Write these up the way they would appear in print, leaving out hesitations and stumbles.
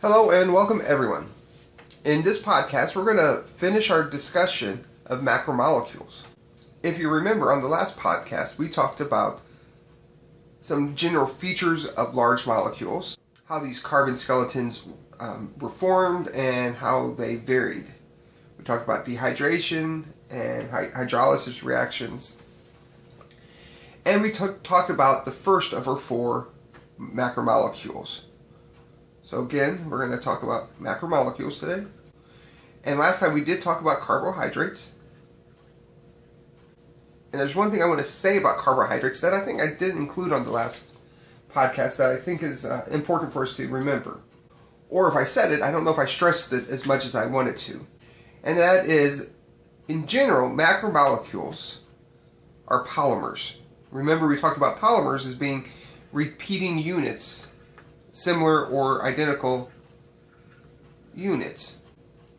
Hello and welcome everyone. In this podcast we're going to finish our discussion of macromolecules. If you remember, on the last podcast we talked about some general features of large molecules, how these carbon skeletons were formed and how they varied. We talked about dehydration and hydrolysis reactions. And we talked about the first of our four macromolecules. So again, we're going to talk about macromolecules today. And last time we did talk about carbohydrates. And there's one thing I want to say about carbohydrates that I think I did include on the last podcast that I think is important for us to remember. Or if I said it, I don't know if I stressed it as much as I wanted to. And that is, in general, macromolecules are polymers. Remember, we talked about polymers as being repeating units, similar or identical units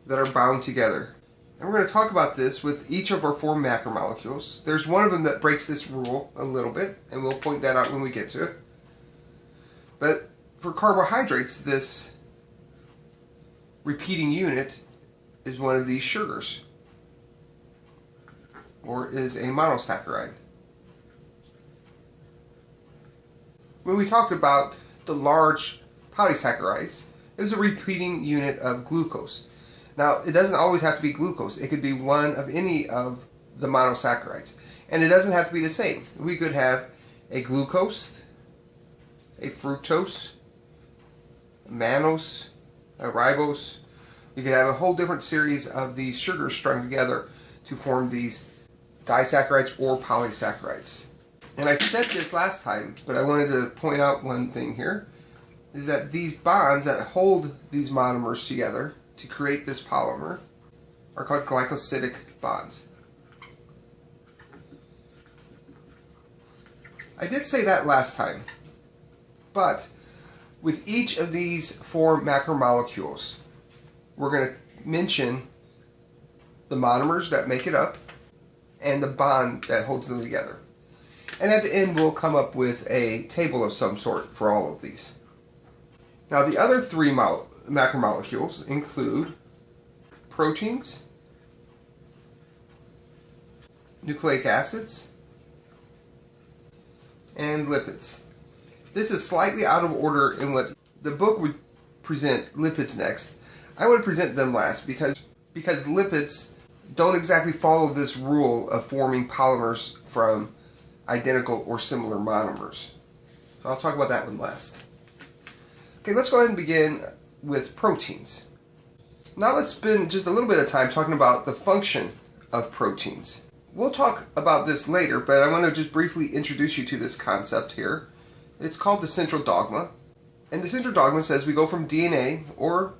that are bound together. And we're going to talk about this with each of our four macromolecules. There's one of them that breaks this rule a little bit, and we'll point that out when we get to it. But for carbohydrates, this repeating unit is one of these sugars, or is a monosaccharide. When we talked about the large polysaccharides, it was a repeating unit of glucose. Now, it doesn't always have to be glucose. It could be one of any of the monosaccharides. And it doesn't have to be the same. We could have a glucose, a fructose, a mannose, a ribose. You could have a whole different series of these sugars strung together to form these disaccharides or polysaccharides. And I said this last time, but I wanted to point out one thing here, is that these bonds that hold these monomers together to create this polymer are called glycosidic bonds. I did say that last time, but with each of these four macromolecules, we're going to mention the monomers that make it up and the bond that holds them together. And at the end, we'll come up with a table of some sort for all of these. Now, the other three macromolecules include proteins, nucleic acids, and lipids. This is slightly out of order in what the book would present lipids next. I would present them last because lipids don't exactly follow this rule of forming polymers from identical or similar monomers. So I'll talk about that one last. Okay, let's go ahead and begin with proteins. Now let's spend just a little bit of time talking about the function of proteins. We'll talk about this later, but I want to just briefly introduce you to this concept here. It's called the central dogma. And the central dogma says we go from DNA, or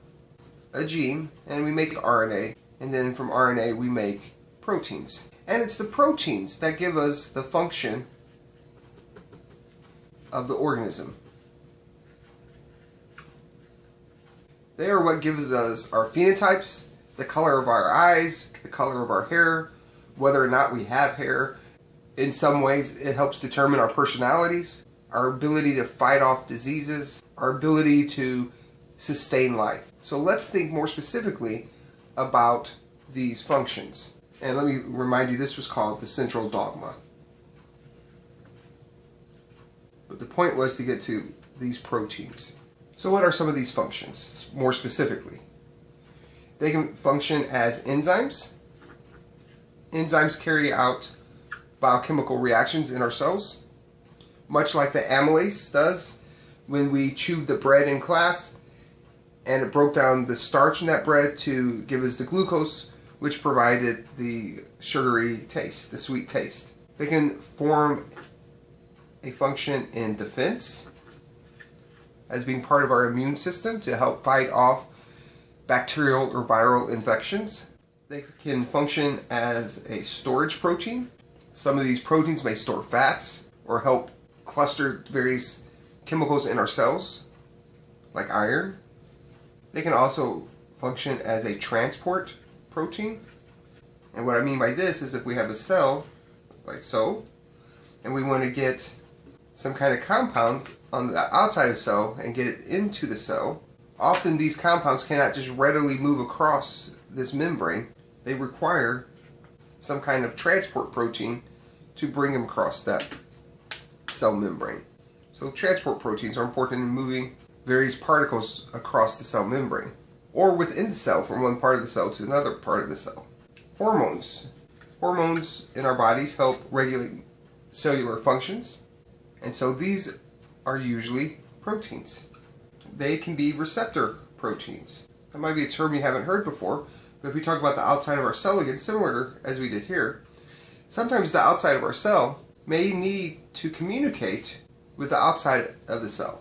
a gene, and we make an RNA. And then from RNA we make proteins. And it's the proteins that give us the function of the organism. They are what gives us our phenotypes, the color of our eyes, the color of our hair, whether or not we have hair. In some ways, it helps determine our personalities, our ability to fight off diseases, our ability to sustain life. So let's think more specifically about these functions. And let me remind you, this was called the central dogma. But the point was to get to these proteins. So what are some of these functions, more specifically? They can function as enzymes. Enzymes carry out biochemical reactions in our cells, much like the amylase does when we chewed the bread in class and it broke down the starch in that bread to give us the glucose, which provided the sugary taste, the sweet taste. They can form a function in defense, as being part of our immune system to help fight off bacterial or viral infections. They can function as a storage protein. Some of these proteins may store fats or help cluster various chemicals in our cells, like iron. They can also function as a transport protein. And what I mean by this is if we have a cell, like so, and we want to get some kind of compound on the outside of the cell and get it into the cell, Often these compounds cannot just readily move across this membrane. They require some kind of transport protein to bring them across that cell membrane. So transport proteins are important in moving various particles across the cell membrane, or within the cell from one part of the cell to another part of the cell. Hormones. Hormones in our bodies help regulate cellular functions, and so these are usually proteins. They can be receptor proteins. That might be a term you haven't heard before, but if we talk about the outside of our cell again, similar as we did here, sometimes the outside of our cell may need to communicate with the outside of the cell.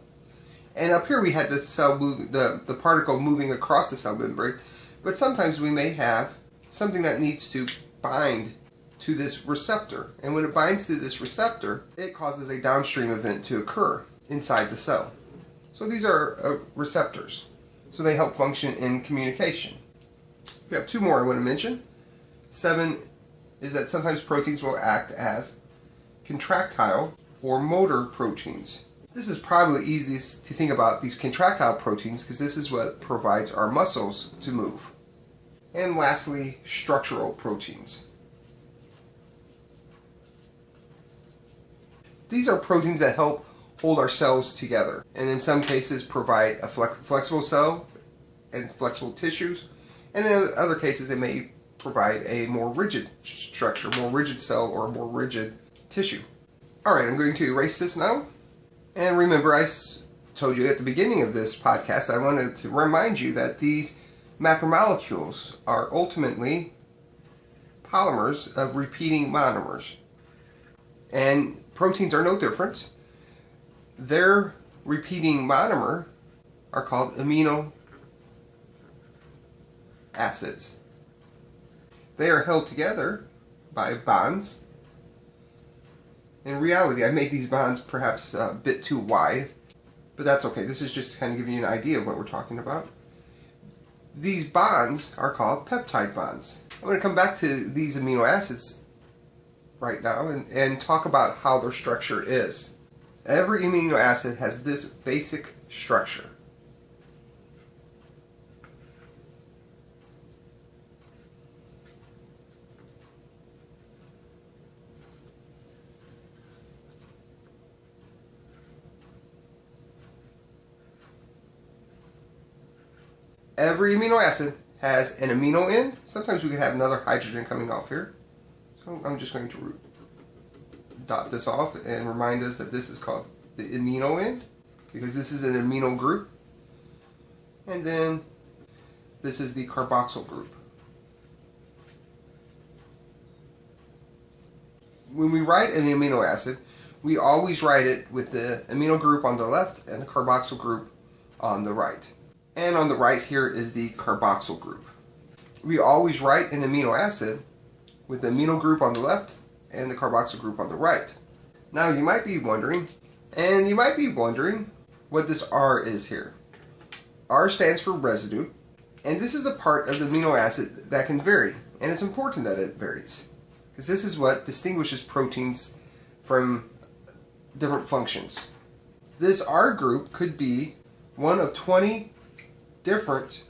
And up here we had the cell moving, the particle moving across the cell membrane, but sometimes we may have something that needs to bind to this receptor. And when it binds to this receptor, it causes a downstream event to occur inside the cell. So these are receptors. So they help function in communication. We have two more I want to mention. 7 is that sometimes proteins will act as contractile or motor proteins. This is probably easiest to think about these contractile proteins because this is what provides our muscles to move. And lastly, structural proteins. These are proteins that help hold our cells together, and in some cases provide a flexible cell and flexible tissues, and in other cases it may provide a more rigid structure, more rigid cell, or a more rigid tissue. Alright, I'm going to erase this now. And remember, I told you at the beginning of this podcast, I wanted to remind you that these macromolecules are ultimately polymers of repeating monomers. And proteins are no different. Their repeating monomer are called amino acids. They are held together by bonds. In reality, I made these bonds perhaps a bit too wide, but that's okay. This is just to kind of give you an idea of what we're talking about. These bonds are called peptide bonds. I'm going to come back to these amino acids right now and talk about how their structure is. Every amino acid has this basic structure. Every amino acid has an amino end. Sometimes we could have another hydrogen coming off here. So I'm just going to dot this off and remind us that this is called the amino end, because this is an amino group. And then this is the carboxyl group. When we write an amino acid, we always write it with the amino group on the left and the carboxyl group on the right. And on the right here is the carboxyl group. We always write an amino acid with the amino group on the left and the carboxyl group on the right. Now you might be wondering, what this R is here. R stands for residue, and this is the part of the amino acid that can vary, and it's important that it varies, because this is what distinguishes proteins from different functions. This R group could be one of 20 different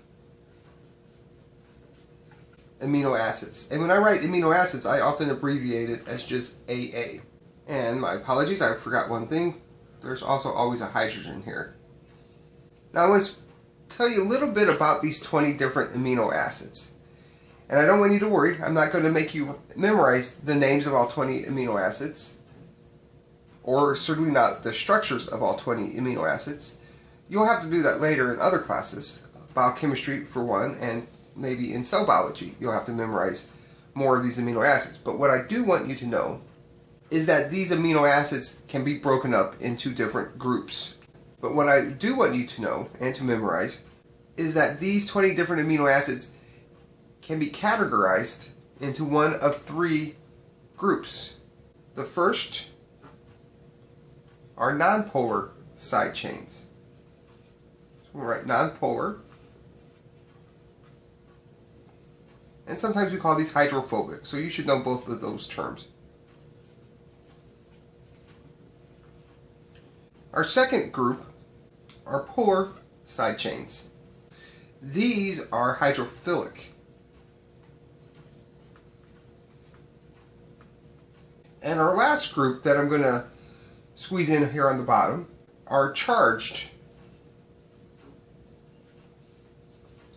amino acids. And when I write amino acids, I often abbreviate it as just AA. And my apologies, I forgot one thing. There's also always a hydrogen here. Now I want to tell you a little bit about these 20 different amino acids. And I don't want you to worry, I'm not going to make you memorize the names of all 20 amino acids, or certainly not the structures of all 20 amino acids. You'll have to do that later in other classes, biochemistry for one, and maybe in cell biology you'll have to memorize more of these amino acids. But what I do want you to know is that these amino acids can be broken up into different groups. But what I do want you to know and to memorize is that these 20 different amino acids can be categorized into one of 3 groups. The first are nonpolar side chains. We'll write nonpolar. And sometimes we call these hydrophobic, so you should know both of those terms. Our second group are polar side chains. These are hydrophilic. And our last group that I'm going to squeeze in here on the bottom are charged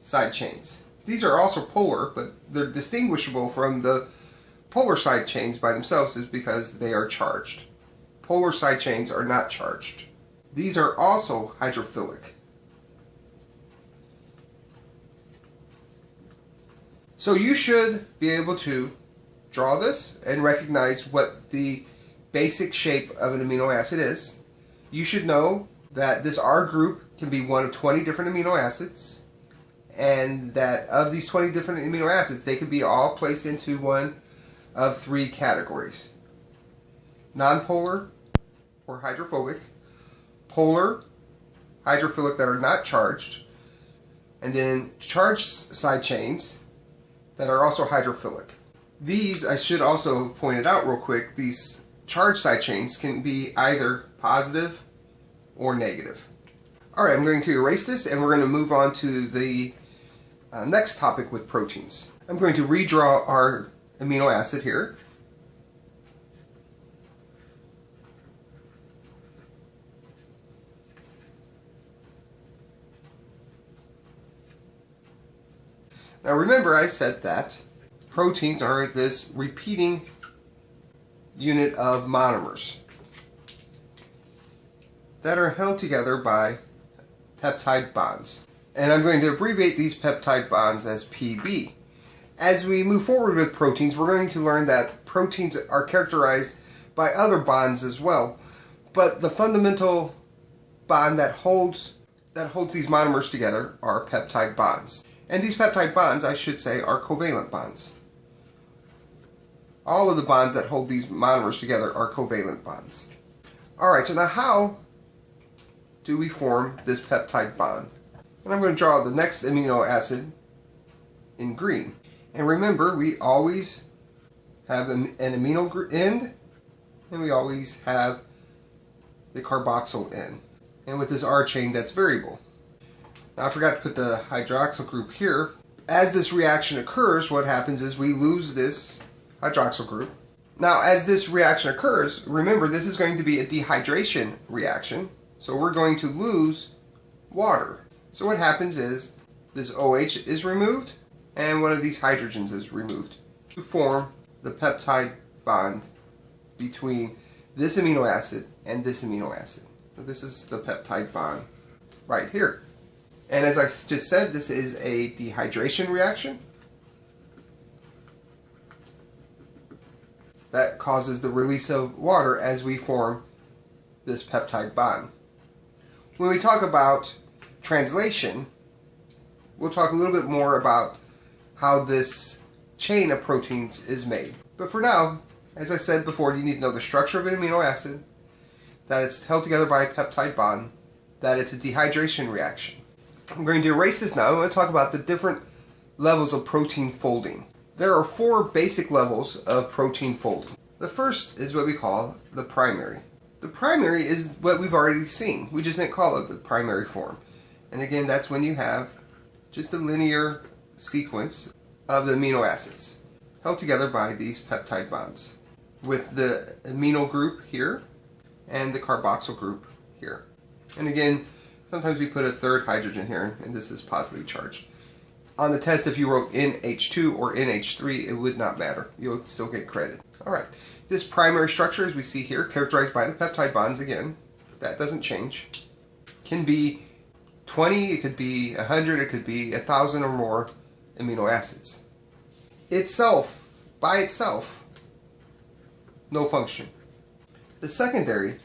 side chains. These are also polar, but they're distinguishable from the polar side chains by themselves is because they are charged. Polar side chains are not charged. These are also hydrophilic. So you should be able to draw this and recognize what the basic shape of an amino acid is. You should know that this R group can be one of 20 different amino acids, and that of these 20 different amino acids, they can be all placed into one of 3 categories: nonpolar or hydrophobic, polar, hydrophilic that are not charged, and then charged side chains that are also hydrophilic. These, I should also point it out real quick, these charged side chains can be either positive or negative. Alright, I'm going to erase this and we're going to move on to the next topic with proteins. I'm going to redraw our amino acid here. Now remember, I said that proteins are this repeating unit of monomers that are held together by peptide bonds. And I'm going to abbreviate these peptide bonds as PB. As we move forward with proteins, we're going to learn that proteins are characterized by other bonds as well. But the fundamental bond that holds these monomers together are peptide bonds. And these peptide bonds, I should say, are covalent bonds. All of the bonds that hold these monomers together are covalent bonds. Alright, so now how do we form this peptide bond? And I'm going to draw the next amino acid in green. And remember, we always have an amino end, and we always have the carboxyl end. And with this R chain, that's variable. Now I forgot to put the hydroxyl group here. As this reaction occurs, what happens is we lose this hydroxyl group. Now as this reaction occurs, remember this is going to be a dehydration reaction, so we're going to lose water. So what happens is this OH is removed and one of these hydrogens is removed to form the peptide bond between this amino acid and this amino acid. So this is the peptide bond right here. And as I just said, this is a dehydration reaction that causes the release of water as we form this peptide bond. When we talk about translation, we'll talk a little bit more about how this chain of proteins is made. But for now, as I said before, you need to know the structure of an amino acid, that it's held together by a peptide bond, that it's a dehydration reaction. I'm going to erase this now. I'm going to talk about the different levels of protein folding. There are 4 basic levels of protein folding. The first is what we call the primary. The primary is what we've already seen. We just didn't call it the primary form. And again, that's when you have just a linear sequence of the amino acids held together by these peptide bonds with the amino group here and the carboxyl group here. And again, sometimes we put a third hydrogen here, and this is positively charged. On the test, if you wrote NH2 or NH3, it would not matter. You'll still get credit. Alright, this primary structure, as we see here, characterized by the peptide bonds again, that doesn't change. Can be 20, it could be 100, it could be 1,000 or more amino acids. Itself, by itself, no function. The secondary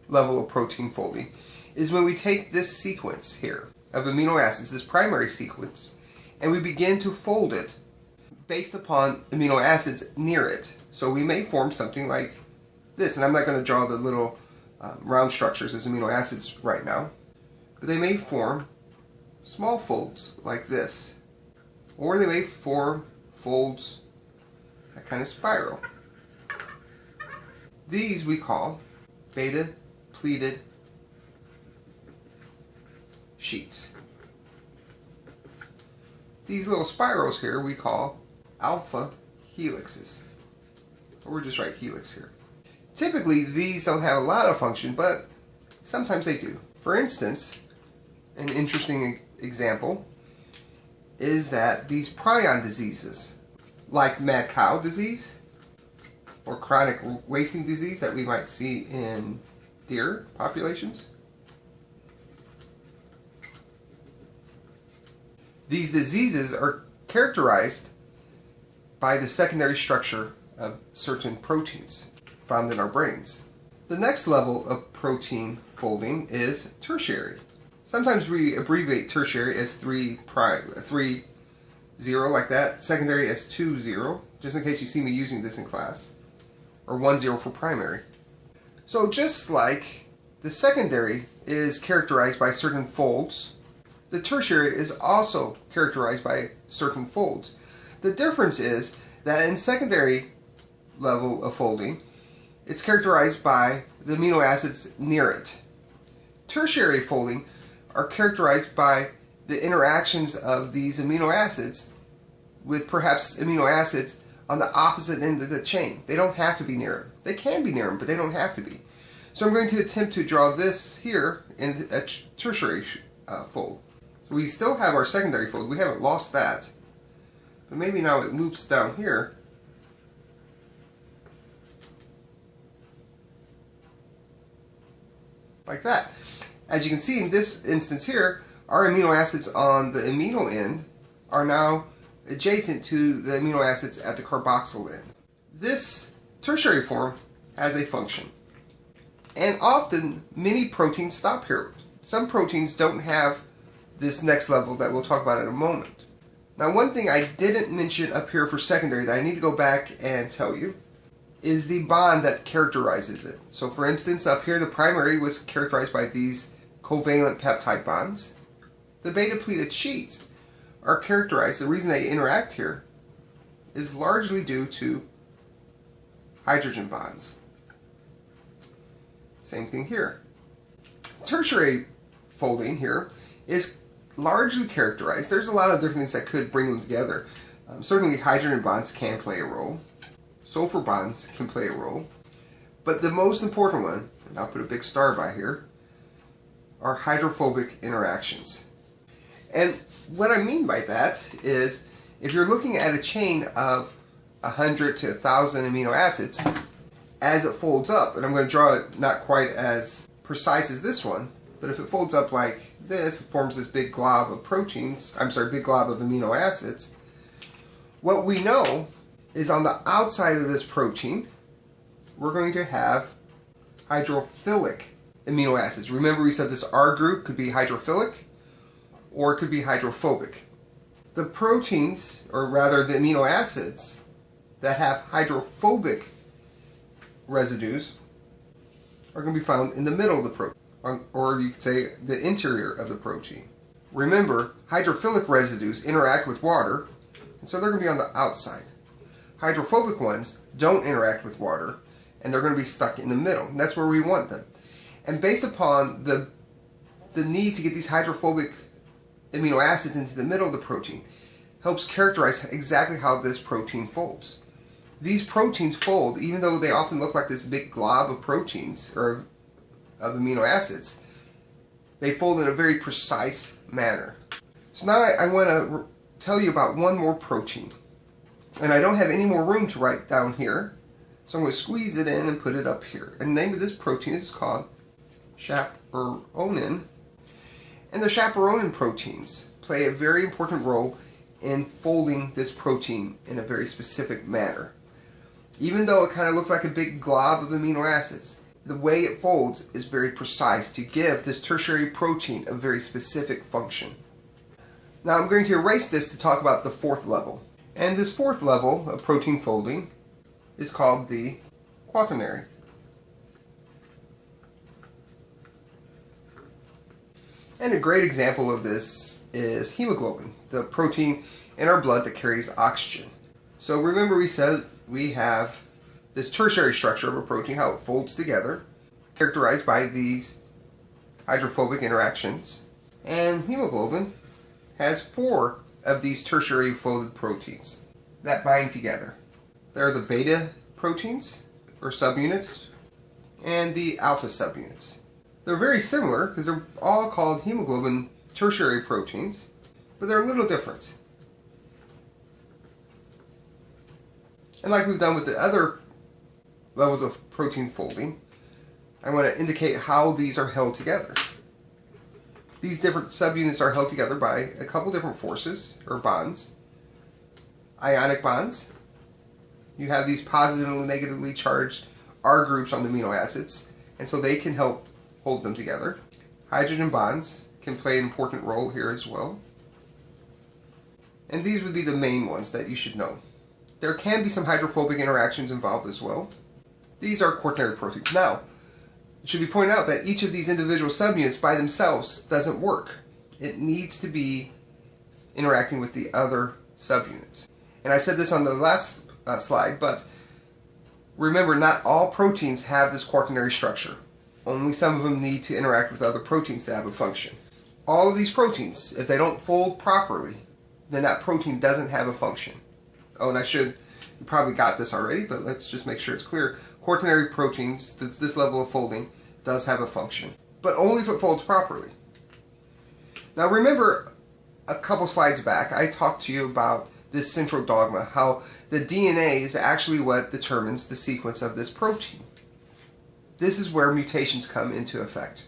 level of protein folding is when we take this sequence here of amino acids, this primary sequence, and we begin to fold it based upon amino acids near it. So we may form something like this, and I'm not going to draw the little round structures as amino acids right now, but they may form small folds like this, or they may form folds that kind of spiral. These we call beta pleated sheets. these little spirals here we call alpha helixes. Or we'll just write helix here. Typically these don't have a lot of function, but sometimes they do. For instance, an interesting example is that these prion diseases, like mad cow disease or chronic wasting disease that we might see in deer populations, these diseases are characterized by the secondary structure of certain proteins found in our brains. The next level of protein folding is tertiary. Sometimes we abbreviate tertiary as 3 0 like that, secondary as 2 0, just in case you see me using this in class, or 1 0 for primary. So just like the secondary is characterized by certain folds, the tertiary is also characterized by certain folds. The difference is that in secondary level of folding, it's characterized by the amino acids near it. Tertiary folding are characterized by the interactions of these amino acids with perhaps amino acids on the opposite end of the chain. They don't have to be near them. They can be near them, but they don't have to be. So I'm going to attempt to draw this here in a tertiary fold. So we still have our secondary fold. We haven't lost that. But maybe now it loops down here. Like that. As you can see in this instance here, our amino acids on the amino end are now adjacent to the amino acids at the carboxyl end. This tertiary form has a function. And often many proteins stop here. Some proteins don't have this next level that we'll talk about in a moment. Now one thing I didn't mention up here for secondary that I need to go back and tell you is the bond that characterizes it. So for instance, up here the primary was characterized by these covalent peptide bonds. The beta-pleated sheets are characterized, the reason they interact here is largely due to hydrogen bonds. Same thing here. Tertiary folding here is largely characterized. There's a lot of different things that could bring them together. Certainly hydrogen bonds can play a role. Sulfur bonds can play a role. But the most important one, and I'll put a big star by here, are hydrophobic interactions. And what I mean by that is if you're looking at a chain of 100 to 1,000 amino acids, as it folds up, and I'm going to draw it not quite as precise as this one, but if it folds up like this, it forms this big glob of proteins, big glob of amino acids. What we know is on the outside of this protein, we're going to have hydrophilic amino acids. Remember we said this R group could be hydrophilic or it could be hydrophobic. The proteins, or rather the amino acids that have hydrophobic residues are going to be found in the middle of the protein, or you could say the interior of the protein. Remember, hydrophilic residues interact with water, and so they're going to be on the outside. Hydrophobic ones don't interact with water, and they're going to be stuck in the middle. And that's where we want them. And based upon the need to get these hydrophobic amino acids into the middle of the protein, helps characterize exactly how this protein folds. These proteins fold, even though they often look like this big glob of proteins, or of amino acids, they fold in a very precise manner. So now I want to tell you about one more protein. And I don't have any more room to write down here, so I'm going to squeeze it in and put it up here. And the name of this protein is called chaperonin. And the chaperonin proteins play a very important role in folding this protein in a very specific manner. Even though it kind of looks like a big glob of amino acids, the way it folds is very precise to give this tertiary protein a very specific function. Now I'm going to erase this to talk about the fourth level. And this fourth level of protein folding is called the quaternary. And a great example of this is hemoglobin, the protein in our blood that carries oxygen. So remember we said we have this tertiary structure of a protein, how it folds together, characterized by these hydrophobic interactions. And hemoglobin has 4 of these tertiary folded proteins that bind together. There are the beta proteins, or subunits, and the alpha subunits. They're very similar because they're all called hemoglobin tertiary proteins, but they're a little different. And like we've done with the other levels of protein folding, I want to indicate how these are held together. These different subunits are held together by a couple different forces, or bonds. Ionic bonds. You have these positively and negatively charged R groups on the amino acids, and so they can help hold them together. Hydrogen bonds can play an important role here as well. And these would be the main ones that you should know. There can be some hydrophobic interactions involved as well. These are quaternary proteins. Now, it should be pointed out that each of these individual subunits by themselves doesn't work. It needs to be interacting with the other subunits. And I said this on the last slide, but remember, not all proteins have this quaternary structure. Only some of them need to interact with other proteins to have a function. All of these proteins, if they don't fold properly, then that protein doesn't have a function. Oh, and you probably got this already, but let's just make sure it's clear. Quaternary proteins, this level of folding, does have a function, but only if it folds properly. Now remember, a couple slides back, I talked to you about this central dogma, how the DNA is actually what determines the sequence of this protein. This is where mutations come into effect.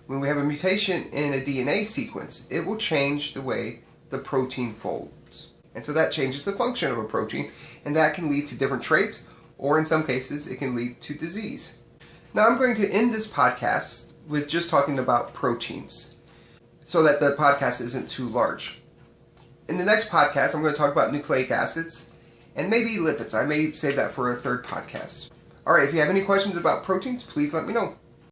When we have a mutation in a DNA sequence, it will change the way the protein folds. And so that changes the function of a protein, and that can lead to different traits, or in some cases, it can lead to disease. Now I'm going to end this podcast with just talking about proteins, so that the podcast isn't too large. In the next podcast, I'm going to talk about nucleic acids, and maybe lipids. I may save that for a third podcast. Alright, if you have any questions about proteins, please let me know.